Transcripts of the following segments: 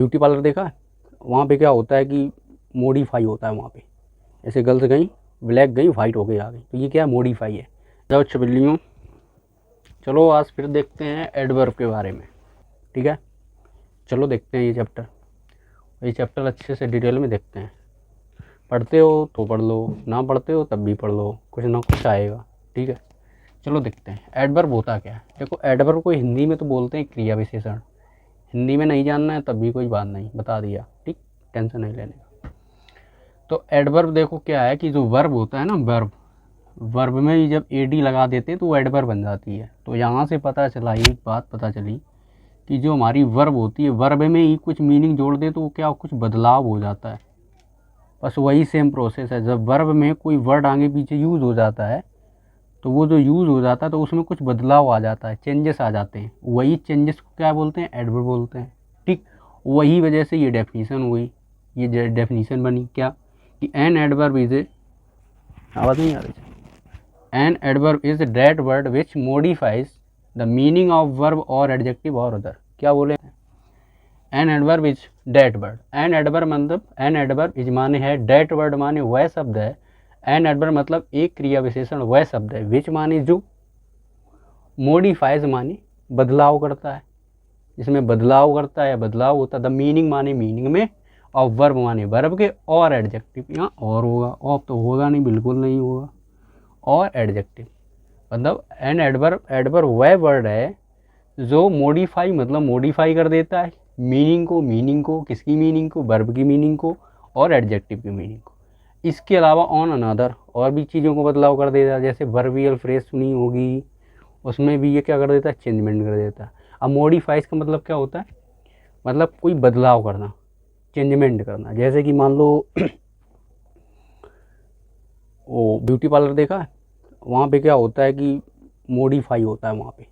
Beauty parlour देखा है, वहाँ पे क्या होता है कि मॉडिफाई होता है। वहाँ पे ऐसे गर्ल्स गई ब्लैक गई वाइट हो गई आ गई, तो ये क्या है, मॉडिफाई है। जाओ छबिल्लियों, चलो आज फिर देखते हैं एडवर्ब के बारे में। ठीक है, चलो देखते हैं ये चैप्टर अच्छे से डिटेल में देखते हैं। पढ़ते हो तो पढ़ लो, ना पढ़ते हो तब भी पढ़ लो, कुछ ना कुछ आएगा। ठीक है, चलो देखते हैं एडवर्ब होता क्या है। देखो एडवर्ब को हिंदी में तो बोलते हैं क्रिया विशेषण। हिंदी में नहीं जानना है तब भी कोई बात नहीं, बता दिया, ठीक, टेंशन नहीं लेने का। तो एडवर्ब देखो क्या है कि जो वर्ब होता है ना, वर्ब में ही जब एडी लगा देते तो एडवर्ब बन जाती है। तो यहाँ से पता चला, एक बात पता चली कि जो हमारी वर्ब होती है, वर्ब में ही कुछ मीनिंग जोड़ दे तो क्या कुछ बदलाव हो जाता है। बस वही सेम प्रोसेस है। जब वर्ब में कोई वर्ड आगे पीछे यूज़ हो जाता है तो वो जो यूज़ हो जाता है तो उसमें कुछ बदलाव आ जाता है, चेंजेस आ जाते हैं। वही चेंजेस को क्या बोलते हैं, एडवर्ब बोलते हैं। ठीक, वही वजह से ये डेफिनीशन हुई, ये डेफिनीशन बनी क्या कि एन एडवर्ब इज ए, आवाज़ नहीं आ रही, an adverb is that word which modifies the meaning of verb और एडजेक्टिव और अदर। क्या बोले, an adverb is that word. An adverb मतलब, एन एडवर्ब इज माने है, डेट वर्ड माने वह शब्द है, एन एडवर्ब मतलब एक क्रिया विशेषण वह शब्द है, विच माने जो, मॉडिफाइज माने बदलाव करता है, इसमें बदलाव करता है, बदलाव होता है। द मीनिंग माने मीनिंग में, और वर्ब माने वर्ब के, और एडजेक्टिव, यहाँ और होगा, और तो होगा नहीं, बिल्कुल नहीं होगा, और एडजेक्टिव मतलब एन एडवर्ब, एडवर्ब वह वर्ड है जो मॉडिफाई मतलब मॉडिफाई कर देता है मीनिंग को किसकी मीनिंग को, वर्ब की मीनिंग को और एडजेक्टिव की मीनिंग को। इसके अलावा ऑन अनदर और भी चीज़ों को बदलाव कर देता है। जैसे वर्बियल फ्रेज सुनी होगी, उसमें भी ये क्या कर देता है, चेंजमेंट कर देता है। अब मॉडिफाइज का मतलब क्या होता है, मतलब कोई बदलाव करना, चेंजमेंट करना। जैसे कि मान लो वो ब्यूटी पार्लर देखा है, वहाँ पे क्या होता है कि मॉडिफाई होता है। वहाँ पे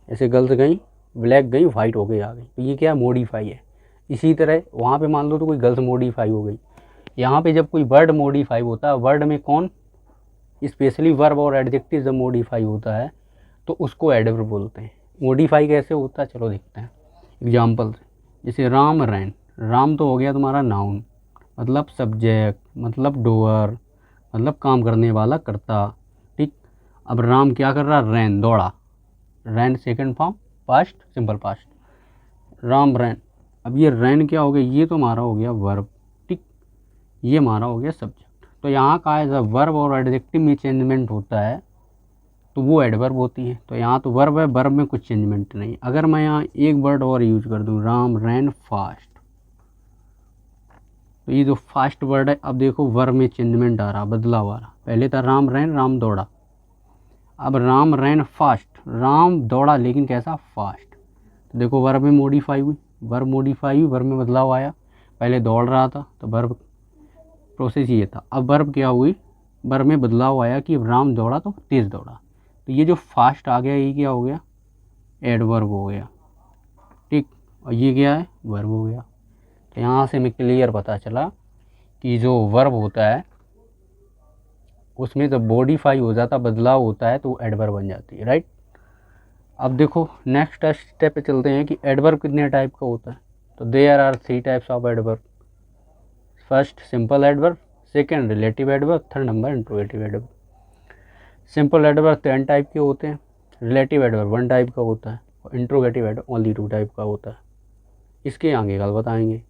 ऐसे गर्ल्स गई ब्लैक गई वाइट हो गई आ गई, तो ये क्या है, मॉडिफाई है। इसी तरह वहाँ पे मान लो तो कोई गर्ल्स मॉडिफाई हो गई। यहाँ पे जब कोई वर्ड मॉडिफाई होता है, वर्ड में कौन, स्पेशली वर्ब और एडजेक्टिव जब मॉडिफाई होता है तो उसको एडवर्ब बोलते हैं। मॉडिफाई कैसे होता है चलो देखते हैं एग्जाम्पल से। जैसे राम रैन, राम तो हो गया तुम्हारा नाउन, मतलब सब्जेक्ट, मतलब डोअर, मतलब काम करने वाला करता। ठीक, अब राम क्या कर रहा, रैन दौड़ा, ran second form past, simple past, Ram ran. अब ये रैन क्या हो गया, ये तो हमारा हो गया वर्ब। ठीक, ये हमारा हो गया सब्जेक्ट। तो यहाँ का है जब वर्ब और एडजेक्टिव में चेंजमेंट होता है तो वो एडवर्ब होती है। तो यहाँ तो वर्ब है, वर्ब में कुछ चेंजमेंट नहीं। अगर मैं यहाँ एक वर्ड और यूज कर दूँ, राम रैन फास्ट, तो ये जो फास्ट वर्ड है, अब देखो वर्ब में चेंजमेंट आ रहा, बदलाव आ रहा। पहले था राम रैन, राम दौड़ा, अब राम रैन फास्ट, राम दौड़ा लेकिन कैसा, फास्ट। तो देखो वर्ब में मॉडिफाई हुई, वर्ब मॉडिफाई हुई, वर्ब में बदलाव आया। पहले दौड़ रहा था तो वर्ब प्रोसेस ये था, अब वर्ब क्या हुई, वर्ब में बदलाव आया कि राम दौड़ा तो तेज़ दौड़ा। तो ये जो फास्ट आ गया ये क्या हो गया, एडवर्ब हो गया। ठीक, और ये क्या है, वर्ब हो गया। तो यहाँ से हमें क्लियर पता चला कि जो वर्ब होता है उसमें जब मॉडिफाई हो जाता, बदलाव होता है, तो वो एडवर्ब बन जाती है। राइट, अब देखो नेक्स्ट स्टेप पे चलते हैं कि एडवर्ब कितने टाइप का होता है। तो there are 3 types of adverb. First simple adverb, second relative adverb, third number interrogative adverb. Simple adverb 10 type के होते हैं, रिलेटिव एडवर्ब 1 टाइप का होता है, और इंट्रोगेटिव एडवर्ब ओनली 2 टाइप का होता है। इसके आगे कल बताएंगे।